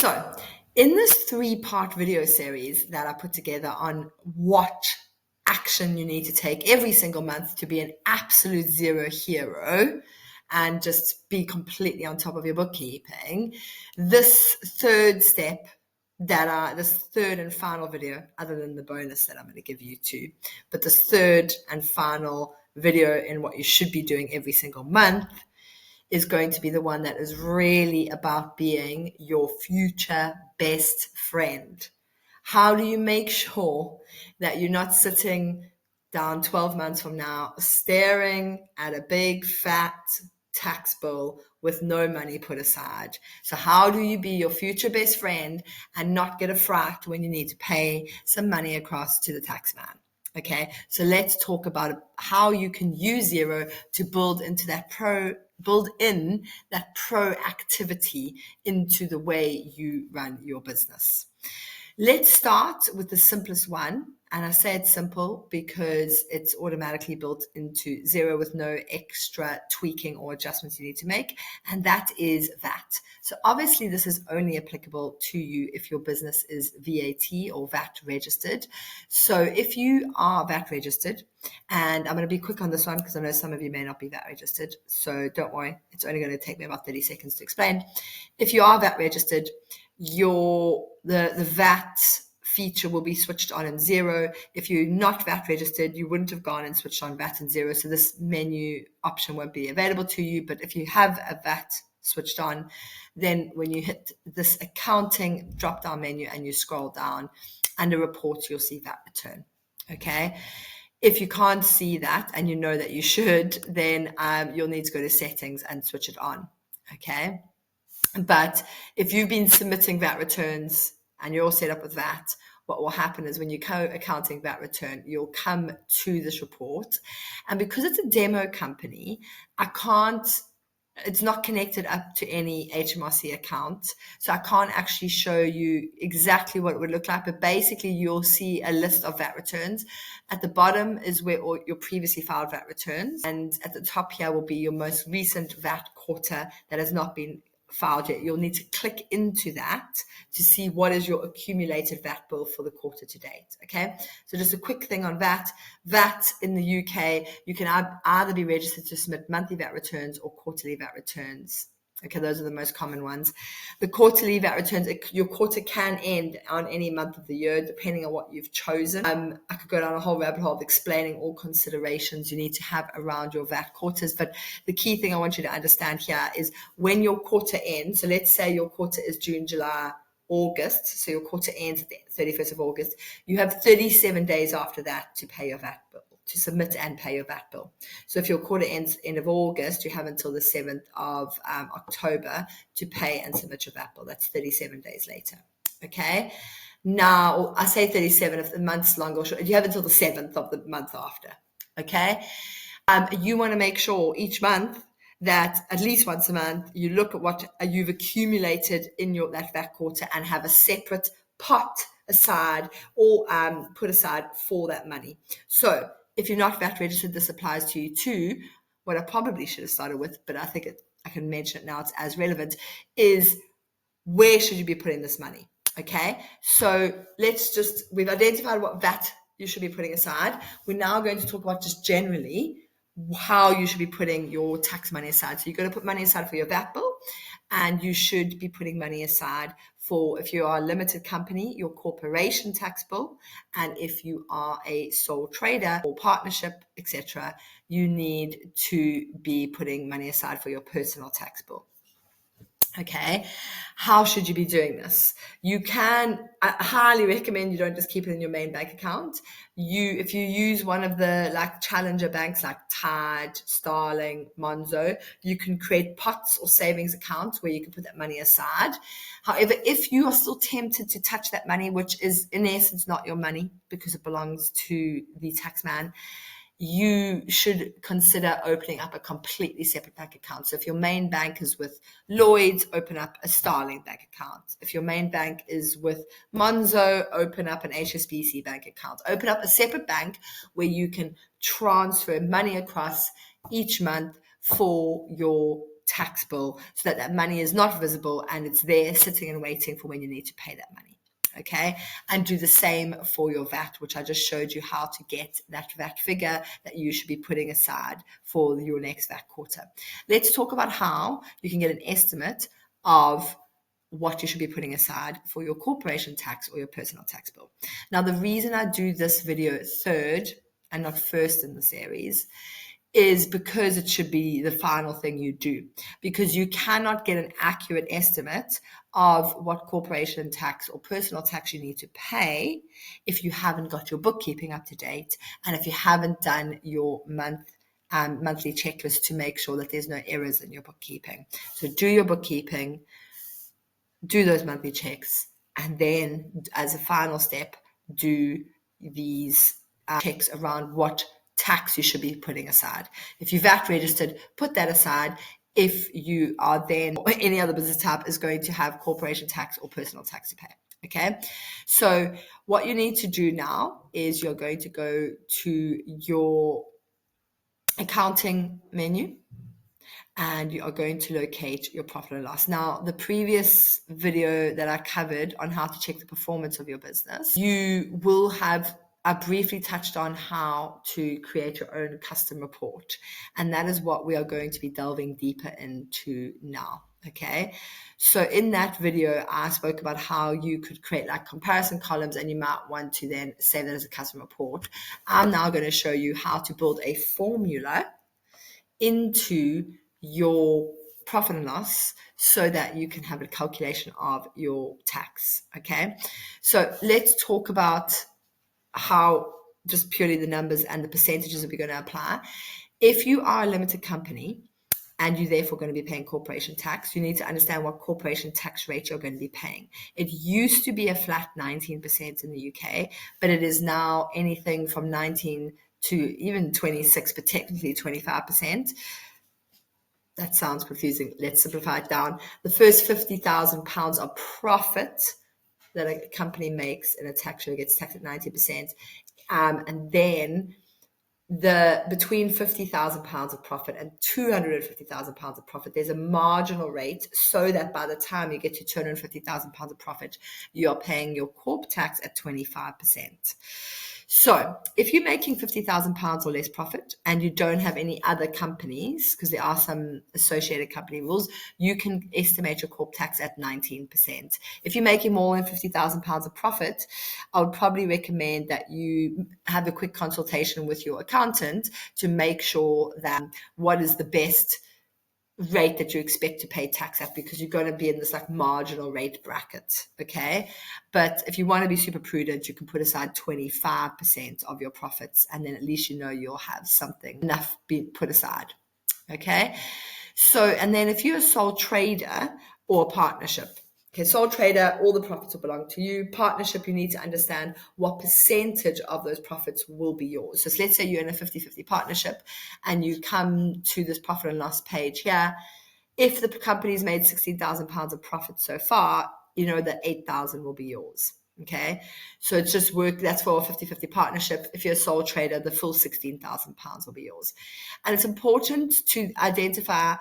So in this 3-part video series that I put together on what action you need to take every single month to be an absolute Xero hero and just be completely on top of your bookkeeping, this third step this third and final video, other than the bonus that I'm going to give you too, but this third and final video in what you should be doing every single month is going to be the one that is really about being your future best friend. How do you make sure that you're not sitting down 12 months from now staring at a big fat tax bill with no money put aside? So how do you be your future best friend and not get a fright when you need to pay some money across to the tax man? Okay, so let's talk about how you can use Xero to build in that proactivity into the way you run your business. Let's start with the simplest one. And I say it's simple because it's automatically built into Xero with no extra tweaking or adjustments you need to make. And that is VAT. So obviously this is only applicable to you if your business is VAT or VAT registered. So if you are VAT registered, and I'm going to be quick on this one because I know some of you may not be VAT registered. So don't worry, it's only going to take me about 30 seconds to explain. If you are VAT registered, the VAT feature will be switched on in Xero. If you're not VAT registered, you wouldn't have gone and switched on VAT in Xero, so this menu option won't be available to you. But if you have a VAT switched on, then when you hit this accounting drop-down menu and you scroll down under reports, you'll see VAT return. Okay. If you can't see that and you know that you should, then you'll need to go to settings and switch it on. Okay. But if you've been submitting VAT returns and you're all set up with that, what will happen is when you go accounting VAT return, you'll come to this report. And because it's a demo company, it's not connected up to any HMRC account. So I can't actually show you exactly what it would look like, but basically you'll see a list of VAT returns. At the bottom is where all your previously filed VAT returns. And at the top here will be your most recent VAT quarter that has not been filed yet. You'll need to click into that to see what is your accumulated VAT bill for the quarter to date. Okay, so just a quick thing on VAT. VAT in the UK, you can either be registered to submit monthly VAT returns or quarterly VAT returns. Okay, those are the most common ones. The quarterly VAT returns, your quarter can end on any month of the year, depending on what you've chosen. I could go down a whole rabbit hole of explaining all considerations you need to have around your VAT quarters. But the key thing I want you to understand here is when your quarter ends, so let's say your quarter is June, July, August, so your quarter ends at the 31st of August, you have 37 days after that to pay your VAT bill, to submit and pay your VAT bill. So if your quarter ends end of August, you have until the 7th of October to pay and submit your VAT bill. That's 37 days later. Okay. Now, I say 37 if the month's long or short. You have until the 7th of the month after. Okay. You want to make sure each month that at least once a month you look at what you've accumulated in that VAT quarter and have a separate pot aside or put aside for that money. So if you're not VAT registered, this applies to you too. What I probably should have started with, but I think I can mention it now, it's as relevant, is where should you be putting this money? Okay, so we've identified what VAT you should be putting aside. We're now going to talk about just generally how you should be putting your tax money aside. So you're going to put money aside for your VAT bill, and you should be putting money aside for, if you are a limited company, your corporation tax bill, and if you are a sole trader or partnership, etc., you need to be putting money aside for your personal tax bill. Okay, how should you be doing this? I highly recommend you don't just keep it in your main bank account. If you use one of the challenger banks like Tide, Starling, Monzo, you can create pots or savings accounts where you can put that money aside. However, if you are still tempted to touch that money, which is in essence not your money because it belongs to the tax man, you should consider opening up a completely separate bank account. So if your main bank is with Lloyd's, open up a Starling bank account. If your main bank is with Monzo, open up an HSBC bank account. Open up a separate bank where you can transfer money across each month for your tax bill so that that money is not visible and it's there sitting and waiting for when you need to pay that money. Okay, and do the same for your VAT, which I just showed you how to get that VAT figure that you should be putting aside for your next VAT quarter. Let's talk about how you can get an estimate of what you should be putting aside for your corporation tax or your personal tax bill. Now, the reason I do this video third and not first in the series is because it should be the final thing you do, because you cannot get an accurate estimate of what corporation tax or personal tax you need to pay if you haven't got your bookkeeping up to date and if you haven't done your monthly checklist to make sure that there's no errors in your bookkeeping. So do your bookkeeping, do those monthly checks, and then as a final step, do these checks around what tax you should be putting aside. If you VAT registered, put that aside. If you are then, or any other business type is going to have corporation tax or personal tax to pay. Okay, so what you need to do now is you're going to go to your accounting menu and you are going to locate your profit and loss. Now, the previous video that I covered on how to check the performance of your business, you will have, I briefly touched on how to create your own custom report. And that is what we are going to be delving deeper into now. Okay. So in that video, I spoke about how you could create like comparison columns and you might want to then save that as a custom report. I'm now going to show you how to build a formula into your profit and loss so that you can have a calculation of your tax. Okay. So let's talk about how just purely the numbers and the percentages that we're going to apply. If you are a limited company and you're therefore going to be paying corporation tax, you need to understand what corporation tax rate you're going to be paying. It used to be a flat 19% in the UK, but it is now anything from 19 to even 26, but technically 25%. That sounds confusing. Let's simplify it down. The first £50,000 of profit that a company makes in a tax year gets taxed at 90%. And then between £50,000 of profit and £250,000 of profit, there's a marginal rate so that by the time you get to £250,000 of profit, you're paying your corp tax at 25%. So if you're making £50,000 or less profit and you don't have any other companies, because there are some associated company rules, you can estimate your corp tax at 19%. If you're making more than £50,000 of profit, I would probably recommend that you have a quick consultation with your accountant to make sure that what is the best rate that you expect to pay tax at, because you're going to be in this like marginal rate bracket. Okay. But if you want to be super prudent, you can put aside 25% of your profits, and then at least you know you'll have something enough be put aside. Okay. So, and then if you're a sole trader or a partnership, okay, sole trader, all the profits will belong to you. Partnership, you need to understand what percentage of those profits will be yours. So let's say you're in a 50-50 partnership and you come to this profit and loss page here. If the company's made £16,000 of profit so far, you know that 8,000 will be yours. Okay, so it's just work. That's for a 50-50 partnership. If you're a sole trader, the full £16,000 will be yours. And it's important to identify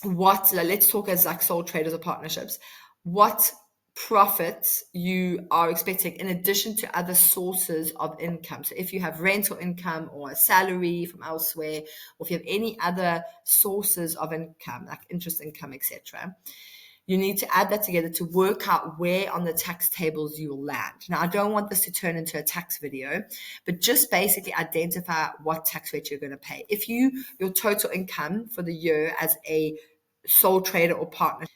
let's talk as like sole traders or partnerships, what profits you are expecting in addition to other sources of income. So if you have rental income or a salary from elsewhere, or if you have any other sources of income like interest income, etc., you need to add that together to work out where on the tax tables you'll land. Now, I don't want this to turn into a tax video, but just basically identify what tax rate you're going to pay. If your total income for the year as a sole trader or partner,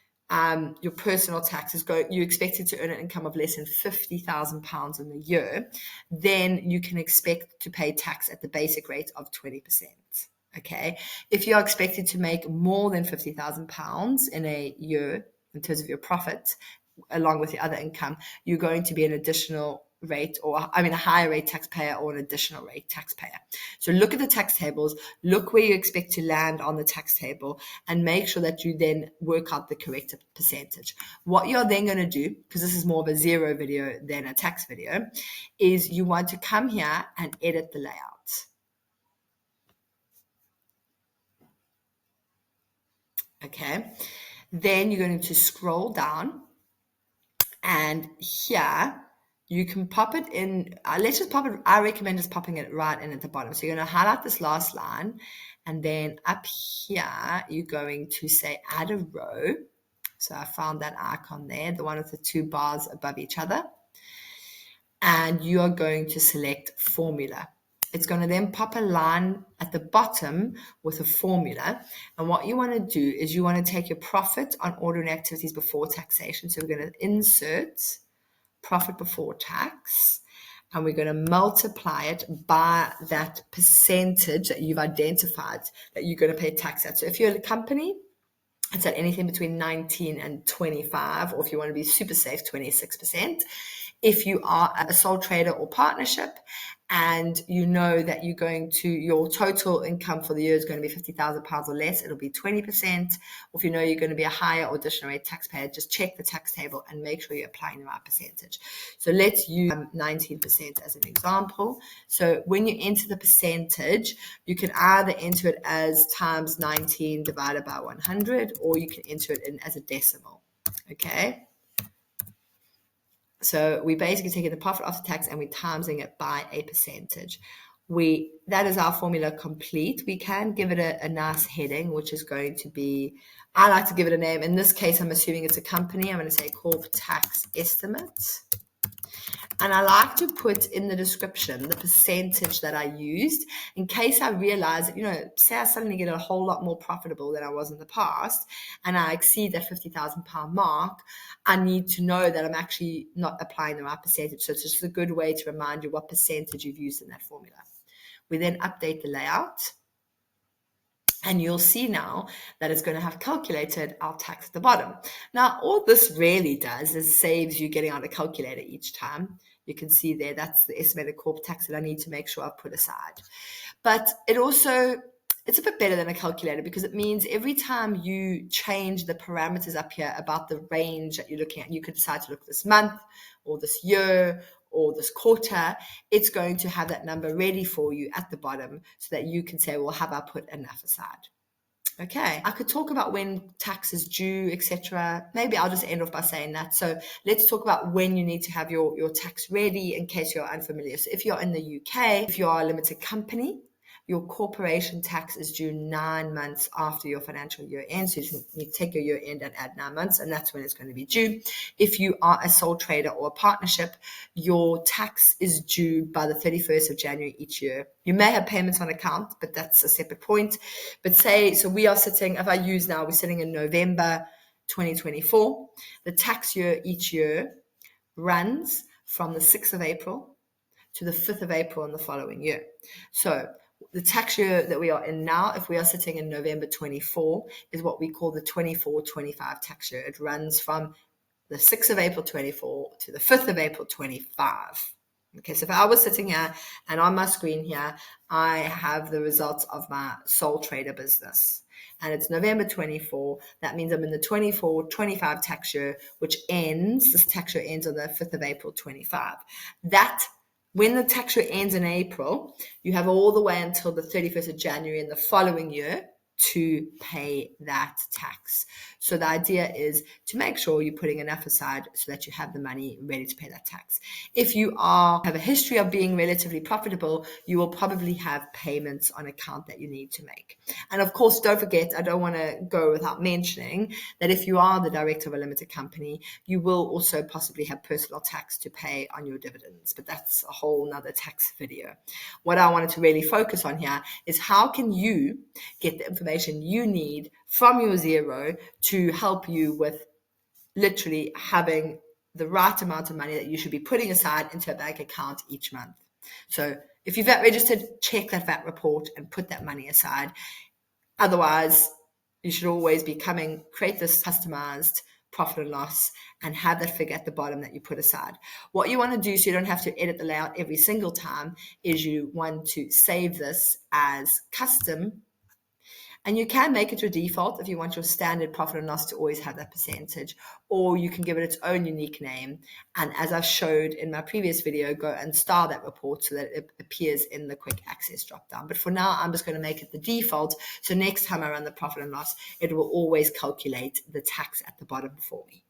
your personal tax is you expected to earn an income of less than £50,000 in the year, then you can expect to pay tax at the basic rate of 20%. Okay. If you're expected to make more than £50,000 in a year in terms of your profit, along with your other income, you're going to be an additional rate, a higher rate taxpayer or an additional rate taxpayer. So look at the tax tables, look where you expect to land on the tax table, and make sure that you then work out the correct percentage. What you're then going to do, because this is more of a Xero video than a tax video, is you want to come here and edit the layout. Okay. Then you're going to scroll down, and here you can pop it in. Let's just pop it. I recommend just popping it right in at the bottom. So you're going to highlight this last line, and then up here, you're going to say add a row. So I found that icon there, the one with the two bars above each other. And you are going to select formula. It's going to then pop a line at the bottom with a formula. And what you want to do is you want to take your profit on ordinary activities before taxation. So we're going to insert profit before tax, and we're going to multiply it by that percentage that you've identified that you're going to pay tax at. So if you're a company, it's at anything between 19 and 25, or if you want to be super safe, 26%. If you are a sole trader or partnership, and you know that your total income for the year is going to be £50,000 or less, it'll be 20%. Or if you know you're going to be a higher or additional rate taxpayer, just check the tax table and make sure you're applying the right percentage. So let's use 19% as an example. So when you enter the percentage, you can either enter it as times 19 divided by 100, or you can enter it in as a decimal. Okay. So we basically taking the profit after tax and we're timesing it by a percentage. That is our formula complete. We can give it a nice heading, which is going to be, I like to give it a name. In this case, I'm assuming it's a company. I'm going to say Corp Tax Estimate. And I like to put in the description the percentage that I used in case I realize that, say I suddenly get a whole lot more profitable than I was in the past and I exceed that £50,000 mark, I need to know that I'm actually not applying the right percentage. So it's just a good way to remind you what percentage you've used in that formula. We then update the layout. And you'll see now that it's going to have calculated our tax at the bottom. Now, all this really does is saves you getting out a calculator each time. You can see there, that's the estimated corp tax that I need to make sure I put aside. But it's a bit better than a calculator because it means every time you change the parameters up here about the range that you're looking at, you could decide to look this month or this year or this quarter, it's going to have that number ready for you at the bottom so that you can say, well, have I put enough aside? Okay, I could talk about when tax is due, etc. Maybe I'll just end off by saying that. So let's talk about when you need to have your tax ready in case you're unfamiliar. So if you're in the UK, if you are a limited company, your corporation tax is due 9 months after your financial year end. So you need to take your year end and add 9 months, and that's when it's going to be due. If you are a sole trader or a partnership, your tax is due by the 31st of January each year. You may have payments on account, but that's a separate point. But we're sitting in November 2024. The tax year each year runs from the 6th of April to the 5th of April in the following year. So the tax year that we are in now, if we are sitting in November 24, is what we call the 24-25 tax year. It runs from the 6th of April 24 to the 5th of April 25. Okay, so if I was sitting here and on my screen here, I have the results of my sole trader business. And it's November 24. That means I'm in the 24-25 tax year, this tax year ends on the 5th of April 25. When the tax year ends in April, you have all the way until the 31st of January in the following year to pay that tax. So the idea is to make sure you're putting enough aside so that you have the money ready to pay that tax. If you have a history of being relatively profitable, you will probably have payments on account that you need to make. And of course, don't forget, I don't want to go without mentioning that if you are the director of a limited company, you will also possibly have personal tax to pay on your dividends, but that's a whole nother tax video. What I wanted to really focus on here is how can you get the information you need from your Xero to help you with literally having the right amount of money that you should be putting aside into a bank account each month. So if you've VAT registered, check that VAT report and put that money aside. Otherwise, you should always create this customized profit and loss and have that figure at the bottom that you put aside. What you want to do so you don't have to edit the layout every single time is you want to save this as custom. And you can make it your default if you want your standard profit and loss to always have that percentage, or you can give it its own unique name. And as I showed in my previous video, go and style that report so that it appears in the quick access dropdown. But for now, I'm just going to make it the default. So next time I run the profit and loss, it will always calculate the tax at the bottom for me.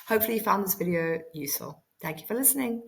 Hopefully you found this video useful. Thank you for listening.